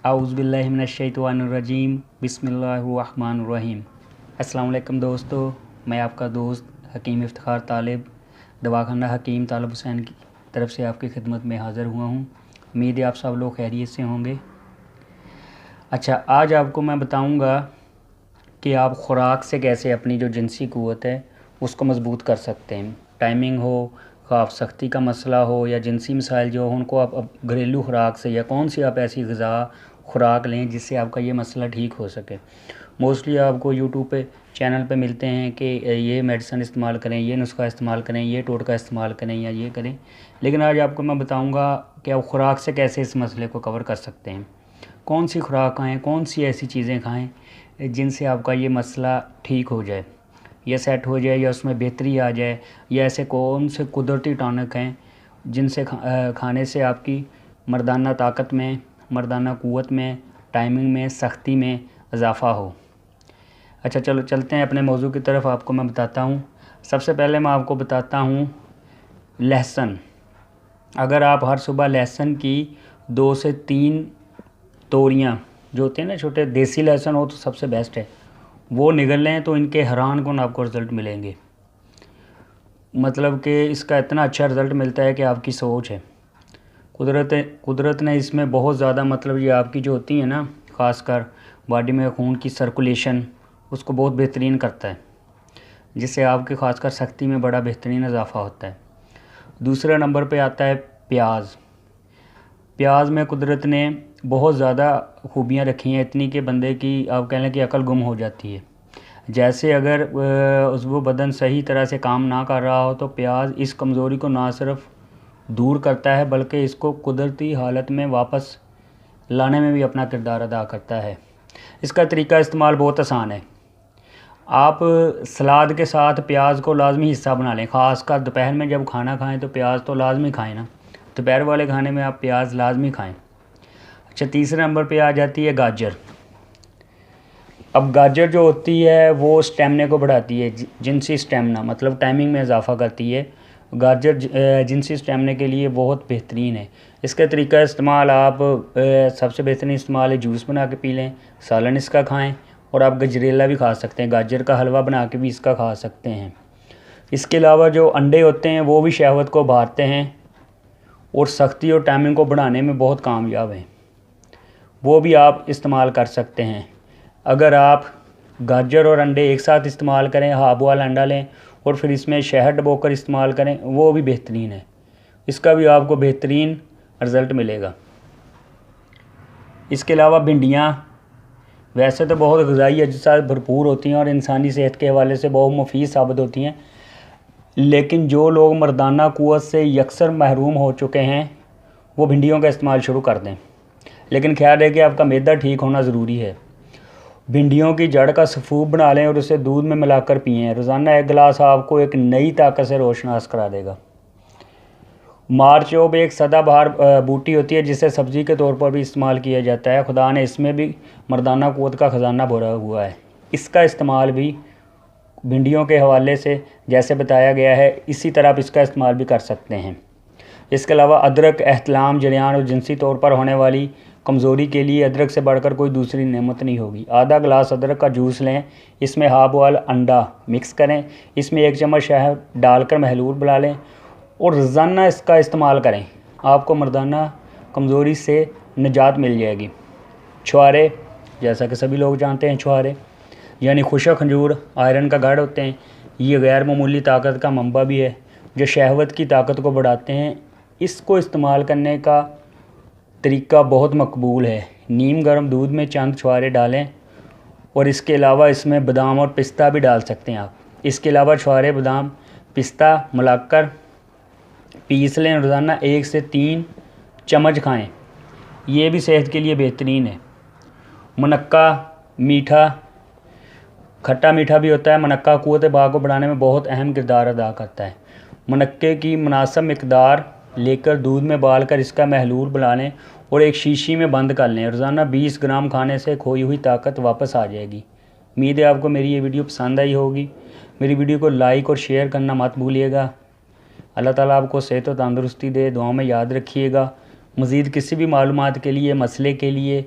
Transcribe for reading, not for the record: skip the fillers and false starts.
आऊज़ुबिल्लाहिमिनश्शैतानिर्रजीम बिस्मिल्लाहिर्रहमानिर्रहीम। अस्सलाम वालेकुम दोस्तों, मैं आपका दोस्त हकीम इफ्तिखार तालिब दवाखाना हकीम तालिब हुसैन की तरफ से आपकी खिदमत में हाज़िर हुआ हूँ। उम्मीद है आप सब लोग खैरियत से होंगे। अच्छा, आज आपको मैं बताऊँगा कि आप ख़ुराक से कैसे अपनी जो जिनसी क़ुव्वत है उसको मज़बूत कर सकते हैं। टाइमिंग हो, ख़ाफ सख्ती का मसला हो या जिनसी मसाइल जो हो, उनको आप घरेलू ख़ुराक से या कौन सी आप ऐसी ग़िज़ा ख़ुराक लें जिससे आपका ये मसला ठीक हो सके। मोस्टली आपको यूट्यूब पे चैनल पे मिलते हैं कि ये मेडिसिन इस्तेमाल करें, ये नुस्खा इस्तेमाल करें, ये टोटका इस्तेमाल करें या ये करें। लेकिन आज आपको मैं बताऊँगा कि आप ख़ुराक से कैसे इस मसले को कवर कर सकते हैं। कौन सी खुराक खाएँ, कौन सी ऐसी चीज़ें खाएँ जिनसे आपका ये मसला ठीक हो जाए या सेट हो जाए या उसमें बेहतरी आ जाए, या ऐसे कौन से कुदरती टॉनिक हैं जिनसे खाने से आपकी मर्दाना ताकत में, मर्दाना क़ुव्वत में, टाइमिंग में, सख्ती में इजाफ़ा हो। अच्छा, चलो चलते हैं अपने मौजू की तरफ। आपको मैं बताता हूँ। सबसे पहले मैं आपको बताता हूँ लहसुन। अगर आप हर सुबह लहसुन की 2 से 3 तोरियाँ जो होते हैं ना, छोटे देसी लहसुन हो तो सबसे बेस्ट है, वो निगल लें तो इनके हैरान कुन आपको रिज़ल्ट मिलेंगे। मतलब कि इसका इतना अच्छा रिज़ल्ट मिलता है कि आपकी सोच है। कुदरत ने इसमें बहुत ज़्यादा, मतलब ये आपकी जो होती है ना, ख़ासकर बॉडी में खून की सर्कुलेशन, उसको बहुत बेहतरीन करता है, जिससे आपकी ख़ासकर सख्ती में बड़ा बेहतरीन इजाफ़ा होता है। दूसरे नंबर पे आता है प्याज। प्याज में कुदरत ने बहुत ज़्यादा खूबियाँ रखी हैं, इतनी कि बंदे की आप कह लें कि अकल गुम हो जाती है। जैसे अगर उज़्व बदन सही तरह से काम ना कर रहा हो तो प्याज इस कमज़ोरी को ना सिर्फ दूर करता है बल्कि इसको कुदरती हालत में वापस लाने में भी अपना किरदार अदा करता है। इसका तरीका इस्तेमाल बहुत आसान है। आप सलाद के साथ प्याज को लाजमी हिस्सा बना लें। ख़ासकर दोपहर में जब खाना खाएं तो प्याज तो लाजमी खाएं ना, दोपहर वाले खाने में आप प्याज लाजमी खाएं। अच्छा, तीसरे नंबर पे आ जाती है गाजर। अब गाजर जो होती है वो स्टेमिना को बढ़ाती है, जिनसी स्टेमिना, मतलब टाइमिंग में इजाफ़ा करती है। गाजर जिनसी स्टेमिना के लिए बहुत बेहतरीन है। इसका तरीका इस्तेमाल आप सबसे बेहतरीन इस्तेमाल है, जूस बना के पी लें, सालन इसका खाएं, और आप गजरेला भी खा सकते हैं, गाजर का हलवा बना के भी इसका खा सकते हैं। इसके अलावा जो अंडे होते हैं वो भी शहवत को उभारते हैं और सख्ती और टाइमिंग को बढ़ाने में बहुत कामयाब हैं, वो भी आप इस्तेमाल कर सकते हैं। अगर आप गाजर और अंडे एक साथ इस्तेमाल करें, हाफ बॉयल अंडा लें और फिर इसमें शहद डुबोकर इस्तेमाल करें, वो भी बेहतरीन है। इसका भी आपको बेहतरीन रिज़ल्ट मिलेगा। इसके अलावा भिंडियाँ वैसे तो बहुत ग़िज़ाई अज्जा भरपूर होती हैं और इंसानी सेहत के हवाले से बहुत मुफीद साबित होती हैं, लेकिन जो लोग मर्दाना क़ुव्वत से यकसर महरूम हो चुके हैं वो भिंडियों का इस्तेमाल शुरू कर दें। लेकिन ख्याल है कि आपका मैदा ठीक होना ज़रूरी है। भिंडियों की जड़ का सफ़ूफ बना लें और उसे दूध में मिलाकर पिएं। रोज़ाना 1 गिलास आपको एक नई ताकत से रोशनास करा देगा। मारचोब एक सदाबहार बूटी होती है जिसे सब्ज़ी के तौर पर भी इस्तेमाल किया जाता है। खुदा ने इसमें भी मर्दाना क़ुव्वत का ख़जाना भरा हुआ है। इसका इस्तेमाल भी भिंडियों के हवाले से जैसे बताया गया है, इसी तरह आप इसका इस्तेमाल भी कर सकते हैं। इसके अलावा अदरक एहतलाम, जरियान और जिनसी तौर पर होने वाली कमज़ोरी के लिए अदरक से बढ़कर कोई दूसरी नेमत नहीं होगी। आधा गिलास अदरक का जूस लें, इसमें हाफ बॉयल अंडा मिक्स करें, इसमें 1 चम्मच शहद डालकर महलूल बना लें और रोज़ाना इसका इस्तेमाल करें। आपको मर्दाना कमज़ोरी से निजात मिल जाएगी। छुहारे, जैसा कि सभी लोग जानते हैं, छुहारे यानी खुशक खजूर आयरन का गढ़ होते हैं। ये गैर मामूली ताकत का मंबा भी है जो शहवत की ताकत को बढ़ाते हैं। इसको इस्तेमाल करने का तरीका बहुत मकबूल है। नीम गर्म दूध में चंद छुहारे डालें और इसके अलावा इसमें बादाम और पिस्ता भी डाल सकते हैं आप। इसके अलावा छुहारे, बादाम, पिस्ता मिलाकर पीस लें। रोज़ाना 1 से 3 चम्मच खाएं, ये भी सेहत के लिए बेहतरीन है। मुनक्का मीठा, खट्टा मीठा भी होता है। मुनक्का क़ुव्वत बाक़ को बढ़ाने में बहुत अहम किरदार अदा करता है। मुनक्के की मुनासिब मिकदार लेकर दूध में उबाल कर इसका महलूल बना लें और एक शीशी में बंद कर लें। रोज़ाना 20 ग्राम खाने से खोई हुई ताकत वापस आ जाएगी। उम्मीद है आपको मेरी ये वीडियो पसंद आई होगी। मेरी वीडियो को लाइक और शेयर करना मत भूलिएगा। अल्लाह ताला आपको सेहत और तंदुरुस्ती दे। दुआ में याद रखिएगा। मज़ीद किसी भी मालूमात के लिए, मसले के लिए